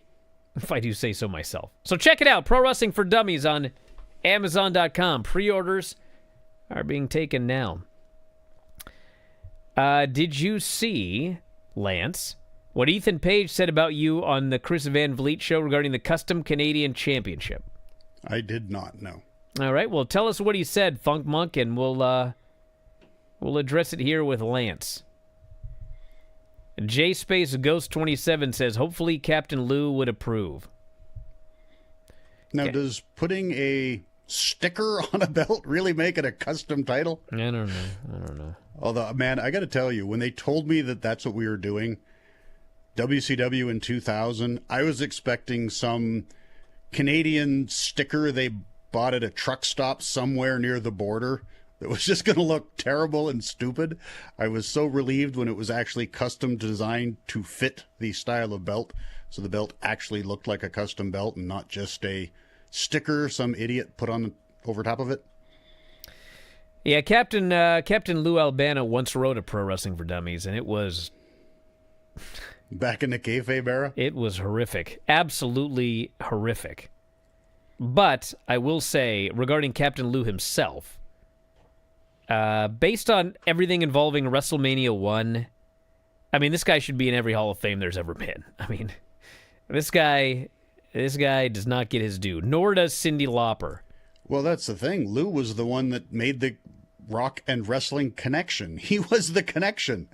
[SPEAKER 1] if I do say so myself. So check it out, Pro Wrestling for Dummies on Amazon.com. Pre-orders are being taken now. Did you see, Lance, what Ethan Page said about you on the Chris Van Vliet show regarding the Custom Canadian Championship?
[SPEAKER 3] I did not know.
[SPEAKER 1] All right, well, tell us what he said, Funk Monk, and we'll address it here with Lance. J Space Ghost 27 says, hopefully Captain Lou would approve.
[SPEAKER 3] Now,
[SPEAKER 1] Okay.
[SPEAKER 3] Does putting a sticker on a belt really make it a custom title?
[SPEAKER 1] I don't know.
[SPEAKER 3] Although, man, I got to tell you, when they told me that that's what we were doing, WCW in 2000, I was expecting some Canadian sticker they bought at a truck stop somewhere near the border that was just going to look terrible and stupid. I was so relieved when it was actually custom designed to fit the style of belt. So the belt actually looked like a custom belt and not just a sticker some idiot put on over top of it.
[SPEAKER 1] Yeah, Captain Lou Albano once wrote a Pro Wrestling for Dummies, and it was...
[SPEAKER 3] Back in the kayfabe era?
[SPEAKER 1] It was horrific. Absolutely horrific. But I will say, regarding Captain Lou himself, based on everything involving WrestleMania 1 I mean, this guy should be in every Hall of Fame there's ever been. I mean, this guy does not get his due, nor does Cyndi Lauper.
[SPEAKER 3] Well, that's the thing. Lou was the one that made the rock and wrestling connection. He was the connection.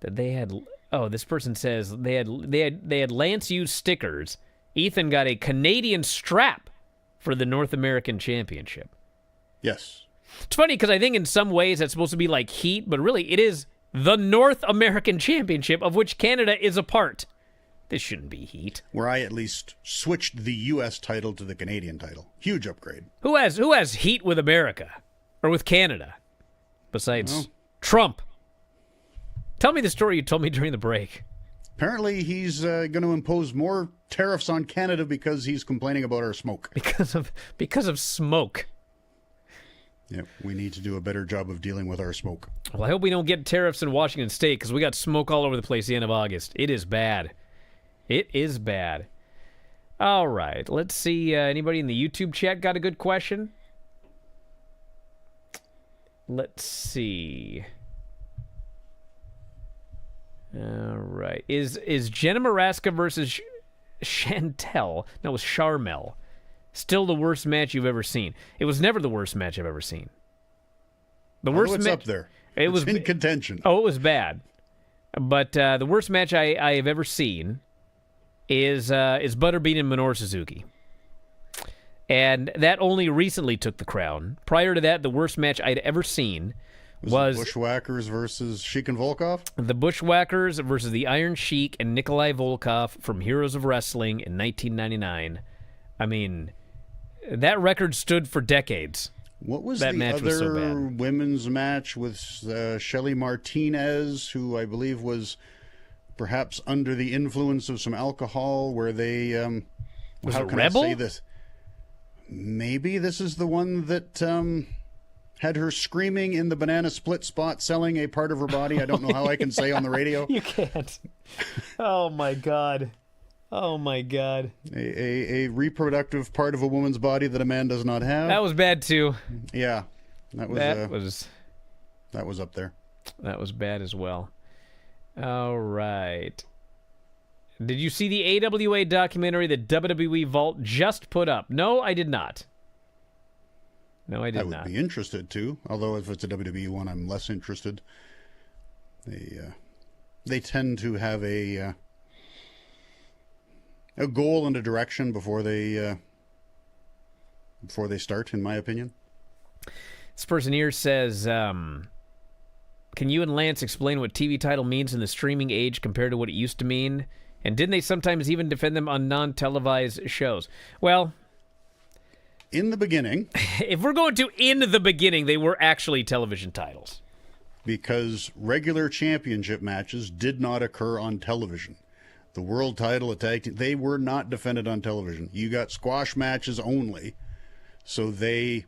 [SPEAKER 1] That they had. Oh, this person says they had Lance use stickers. Ethan got a Canadian strap for the North American Championship.
[SPEAKER 3] Yes.
[SPEAKER 1] It's funny because I think in some ways that's supposed to be like heat, but really it is the North American Championship, of which Canada is a part. This shouldn't be heat.
[SPEAKER 3] Where I at least switched the U.S. title to the Canadian title. Huge upgrade.
[SPEAKER 1] Who has heat with America or with Canada besides Trump? Tell me the story you told me during the break.
[SPEAKER 3] Apparently, he's going to impose more tariffs on Canada because he's complaining about our smoke.
[SPEAKER 1] Because of smoke.
[SPEAKER 3] Yeah, we need to do a better job of dealing with our smoke.
[SPEAKER 1] Well, I hope we don't get tariffs in Washington State because we got smoke all over the place at the end of August. It is bad. It is bad. All right, let's see. Anybody in the YouTube chat got a good question? Let's see. All right. Is Jenna Maraska versus Chantel, no, it was Charmel, still the worst match you've ever seen? It was never the worst match I've ever seen. The worst
[SPEAKER 3] match up there. It was in contention.
[SPEAKER 1] Oh, it was bad. But the worst match I have ever seen is Butterbean and Minoru Suzuki. And that only recently took the crown. Prior to that, the worst match I'd ever seen was
[SPEAKER 3] Bushwhackers versus Sheik and Volkov?
[SPEAKER 1] The Bushwhackers versus the Iron Sheik and Nikolai Volkov from Heroes of Wrestling in 1999. I mean, that record stood for decades.
[SPEAKER 3] What was
[SPEAKER 1] that
[SPEAKER 3] the
[SPEAKER 1] match
[SPEAKER 3] other
[SPEAKER 1] was so bad.
[SPEAKER 3] Women's match with Shelly Martinez, who I believe was perhaps under the influence of some alcohol, where they
[SPEAKER 1] was
[SPEAKER 3] how
[SPEAKER 1] it
[SPEAKER 3] can
[SPEAKER 1] Rebel?
[SPEAKER 3] I say this? Maybe this is the one that had her screaming in the banana split spot, selling a part of her body. I don't know how I can say on the radio.
[SPEAKER 1] You can't. Oh my God. Oh my God.
[SPEAKER 3] A reproductive part of a woman's body that a man does not have.
[SPEAKER 1] That was bad too.
[SPEAKER 3] Yeah, that was up there.
[SPEAKER 1] That was bad as well. All right. Did you see the AWA documentary that WWE Vault just put up? No, I did not. No, I did not.
[SPEAKER 3] I would be interested to, although if it's a WWE one, I'm less interested. They tend to have a goal and a direction before they start, in my opinion.
[SPEAKER 1] This person here says, can you and Lance explain what TV title means in the streaming age compared to what it used to mean? And didn't they sometimes even defend them on non-televised shows? Well,
[SPEAKER 3] in the beginning,
[SPEAKER 1] if we're going to in the beginning, they were actually television titles.
[SPEAKER 3] Because regular championship matches did not occur on television. The world title, they were not defended on television. You got squash matches only. So they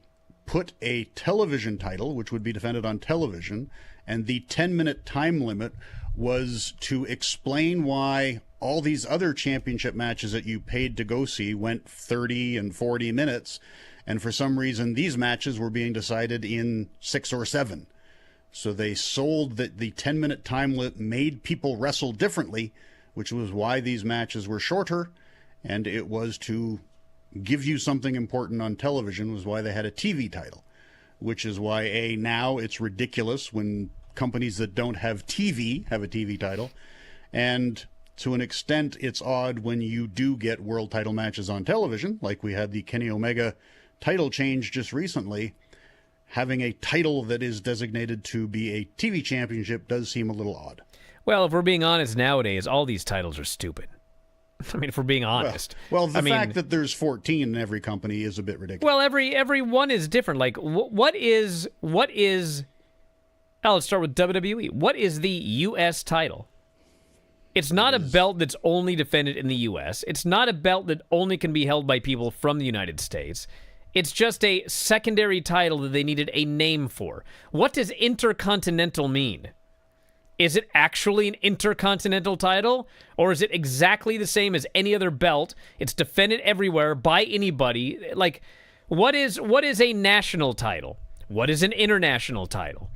[SPEAKER 3] put a television title, which would be defended on television, and the 10-minute time limit was to explain why all these other championship matches that you paid to go see went 30 and 40 minutes, and for some reason these matches were being decided in 6 or 7. So they sold that the 10-minute time limit made people wrestle differently, which was why these matches were shorter, and it was to give you something important on television, was why they had a TV title, which is why now it's ridiculous when companies that don't have TV have a TV title, and to an extent it's odd when you do get world title matches on television, like we had the Kenny Omega title change just recently. Having a title that is designated to be a TV championship does seem a little odd.
[SPEAKER 1] Well, if we're being honest, nowadays all these titles are stupid. I mean, if we're being honest.
[SPEAKER 3] Well, the fact that there's 14 in every company is a bit ridiculous.
[SPEAKER 1] Well, every one is different. Like, what is? Oh, let's start with WWE. What is the U.S. title? It's not a belt that's only defended in the U.S. It's not a belt that only can be held by people from the United States. It's just a secondary title that they needed a name for. What does Intercontinental mean? Is it actually an intercontinental title? Or is it exactly the same as any other belt? It's defended everywhere by anybody. Like, what is a national title? What is an international title?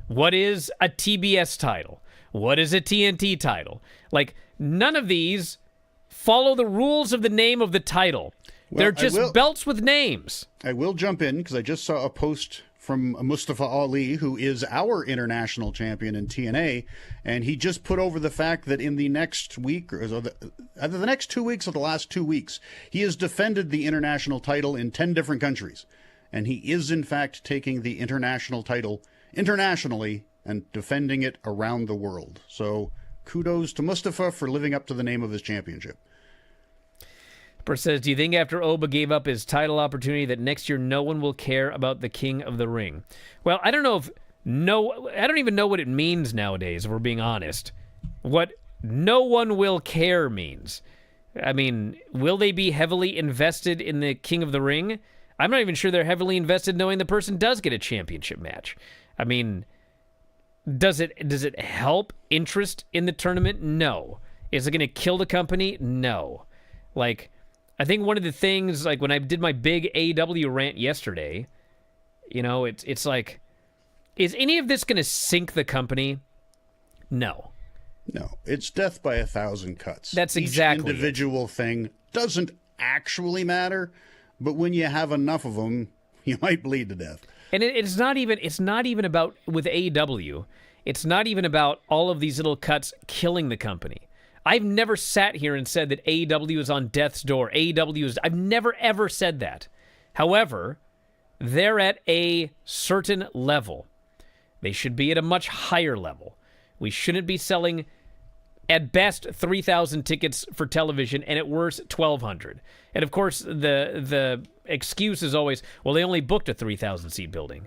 [SPEAKER 1] What is a TBS title? What is a TNT title? Like, none of these follow the rules of the name of the title.
[SPEAKER 3] Well,
[SPEAKER 1] They're just belts with names.
[SPEAKER 3] I will jump in because I just saw a post from Mustafa Ali, who is our international champion in TNA, and he just put over the fact that in the next week, or either the next 2 weeks or the last 2 weeks, he has defended the international title in 10 different countries. And he is, in fact, taking the international title internationally and defending it around the world. So kudos to Mustafa for living up to the name of his championship.
[SPEAKER 1] Says, do you think after Oba gave up his title opportunity that next year no one will care about the King of the Ring? Well, I don't know if I don't even know what it means nowadays, if we're being honest. What no one will care means. I mean, will they be heavily invested in the King of the Ring? I'm not even sure they're heavily invested knowing the person does get a championship match. I mean, does it help interest in the tournament? No. Is it going to kill the company? No. Like, I think one of the things, like when I did my big AEW rant yesterday, you know, it's like, is any of this going to sink the company? No.
[SPEAKER 3] No, it's death by 1,000 cuts.
[SPEAKER 1] That's exactly
[SPEAKER 3] Each individual thing doesn't actually matter, but when you have enough of them, you might bleed to death.
[SPEAKER 1] And it's not even about, with AEW, it's not even about all of these little cuts killing the company. I've never sat here and said that AEW is on death's door. I've never, ever said that. However, they're at a certain level. They should be at a much higher level. We shouldn't be selling, at best, 3,000 tickets for television, and at worst, 1,200. And of course, the excuse is always, well, they only booked a 3,000-seat building.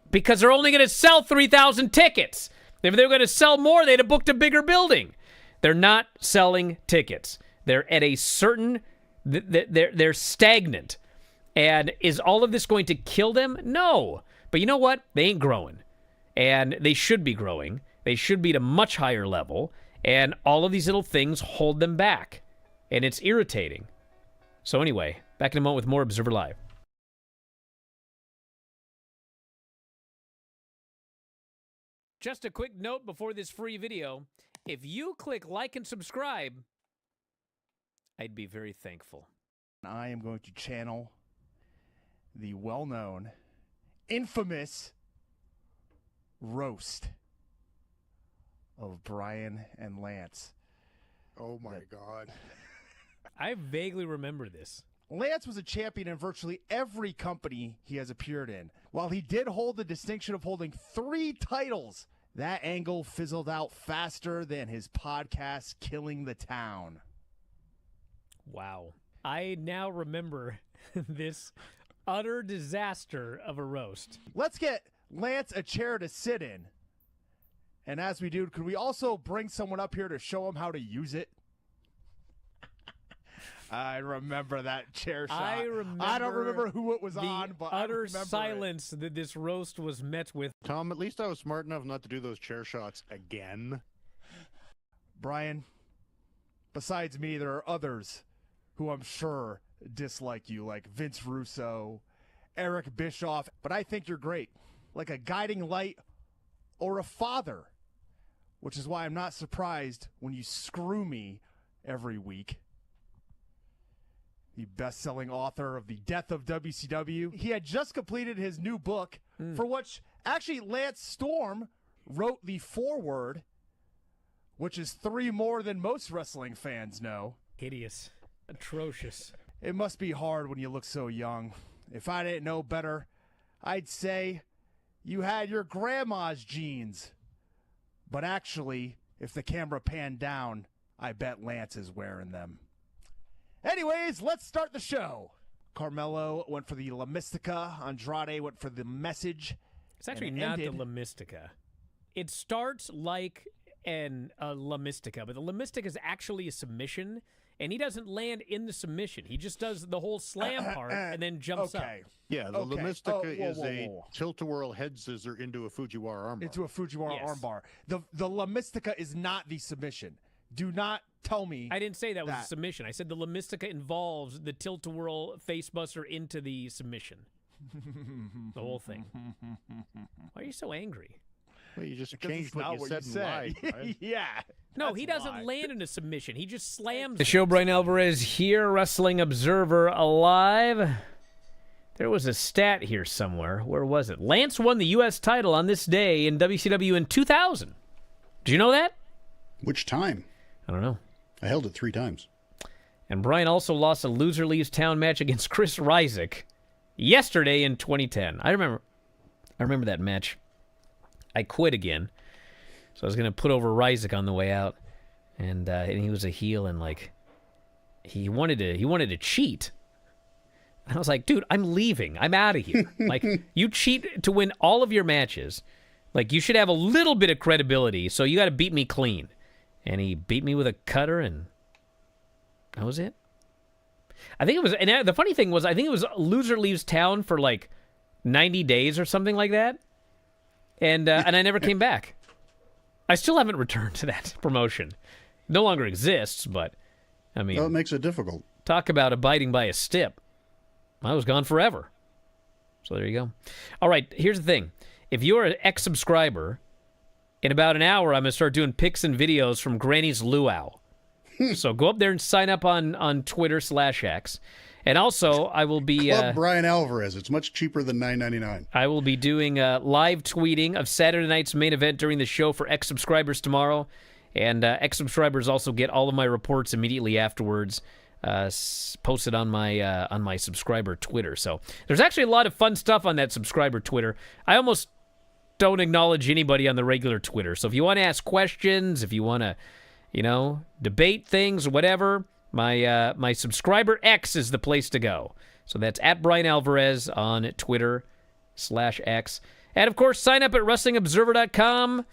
[SPEAKER 1] Because they're only going to sell 3,000 tickets. If they were going to sell more, they'd have booked a bigger building. They're not selling tickets. They're at a certain... They're stagnant. And is all of this going to kill them? No. But you know what? They ain't growing. And they should be growing. They should be at a much higher level. And all of these little things hold them back. And it's irritating. So anyway, back in a moment with more Observer Live. Just a quick note before this free video. If you click like and subscribe, I'd be very thankful.
[SPEAKER 9] I am going to channel the well-known, infamous roast of Bryan and Lance.
[SPEAKER 3] Oh my God.
[SPEAKER 1] I vaguely remember this.
[SPEAKER 9] Lance was a champion in virtually every company he has appeared in. While he did hold the distinction of holding 3 titles, that angle fizzled out faster than his podcast, Killing the Town.
[SPEAKER 1] Wow. I now remember this utter disaster of a roast.
[SPEAKER 9] Let's get Lance a chair to sit in. And as we do, could we also bring someone up here to show him how to use it? I remember that chair shot. I don't remember who it was on, but
[SPEAKER 1] utter silence that this roast was met with.
[SPEAKER 3] Tom, at least I was smart enough not to do those chair shots again.
[SPEAKER 9] Bryan, besides me, there are others who I'm sure dislike you, like Vince Russo, Eric Bischoff, but I think you're great, like a guiding light or a father, which is why I'm not surprised when you screw me every week. The best-selling author of The Death of WCW. He had just completed his new book, for which actually Lance Storm wrote the foreword, which is 3 more than most wrestling fans know.
[SPEAKER 1] Hideous. Atrocious.
[SPEAKER 9] It must be hard when you look so young. If I didn't know better, I'd say you had your grandma's jeans. But actually, if the camera panned down, I bet Lance is wearing them. Anyways, let's start the show. Carmelo went for the La Mystica. Andrade went for the Message.
[SPEAKER 1] It's actually not the La Mystica. It starts like a La Mystica, but the La Mystica is actually a submission, and he doesn't land in the submission. He just does the whole slam part and then jumps up.
[SPEAKER 3] Yeah, the La Mystica is a tilt-a-whirl head scissor into a Fujiwara armbar.
[SPEAKER 9] Into a Fujiwara armbar. The La Mystica is not the submission. Do not tell me
[SPEAKER 1] I didn't say that was a submission. I said the La Mystica involves the tilt-a-whirl facebuster into the submission. The whole thing. Why are you so angry?
[SPEAKER 8] Well, you just
[SPEAKER 9] Because
[SPEAKER 8] changed
[SPEAKER 9] it's
[SPEAKER 8] what
[SPEAKER 9] not
[SPEAKER 8] you
[SPEAKER 9] what
[SPEAKER 8] said
[SPEAKER 9] you
[SPEAKER 8] in
[SPEAKER 9] said.
[SPEAKER 8] live, right?
[SPEAKER 9] Yeah.
[SPEAKER 1] No,
[SPEAKER 9] that's
[SPEAKER 1] he doesn't
[SPEAKER 9] why.
[SPEAKER 1] land in a submission. He just slams. The show, Bryan Alvarez here, Wrestling Observer Alive. There was a stat here somewhere. Where was it? Lance won the U.S. title on this day in WCW in 2000. Did you know that?
[SPEAKER 3] Which time?
[SPEAKER 1] I don't know.
[SPEAKER 3] I held it 3 times.
[SPEAKER 1] And Bryan also lost a loser leaves town match against Chris Ryzik yesterday in 2010. I remember that match. I quit again. So I was going to put over Ryzik on the way out. And he was a heel and like he wanted to cheat. And I was like, dude, I'm leaving. I'm out of here. Like, you cheat to win all of your matches. Like, you should have a little bit of credibility, so you got to beat me clean. And he beat me with a cutter, and that was it. I think it was, and the funny thing was, I think it was loser leaves town for like 90 days or something like that. And I never came back. I still haven't returned to that promotion. No longer exists, but, I mean.
[SPEAKER 3] Well, it makes it difficult.
[SPEAKER 1] Talk about abiding by a stip. I was gone forever. So there you go. All right, here's the thing. If you're an ex-subscriber, in about an hour, I'm going to start doing pics and videos from Granny's Luau. So go up there and sign up on Twitter/X. And also, I will be...
[SPEAKER 3] Club Bryan Alvarez. It's much cheaper than $9.99.
[SPEAKER 1] I will be doing live tweeting of Saturday night's main event during the show for ex-subscribers tomorrow. And ex-subscribers also get all of my reports immediately afterwards. Posted on my subscriber Twitter. So there's actually a lot of fun stuff on that subscriber Twitter. I almost don't acknowledge anybody on the regular Twitter. So if you want to ask questions, if you want to, debate things or whatever, my subscriber X is the place to go. So that's at Bryan Alvarez on Twitter/X. And of course, sign up at WrestlingObserver.com.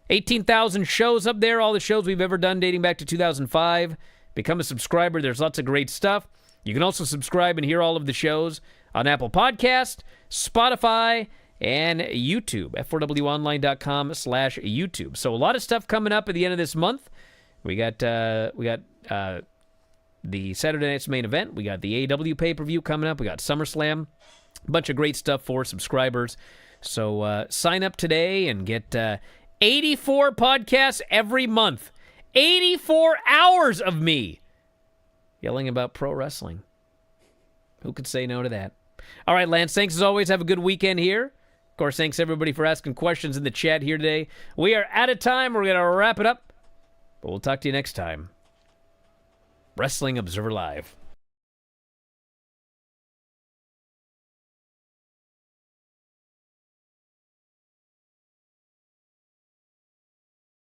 [SPEAKER 1] 18,000 shows up there, all the shows we've ever done dating back to 2005. Become a subscriber. There's lots of great stuff. You can also subscribe and hear all of the shows on Apple Podcast, Spotify, and YouTube. F4WOnline.com/YouTube. So a lot of stuff coming up at the end of this month. We got the Saturday night's main event. We got the AEW pay-per-view coming up. We got SummerSlam. A bunch of great stuff for subscribers. So sign up today and get 84 podcasts every month. 84 hours of me yelling about pro wrestling. Who could say no to that? All right, Lance, thanks as always. Have a good weekend here. Of course, thanks everybody for asking questions in the chat here today. We are out of time. We're going to wrap it up, but we'll talk to you next time. Wrestling Observer Live.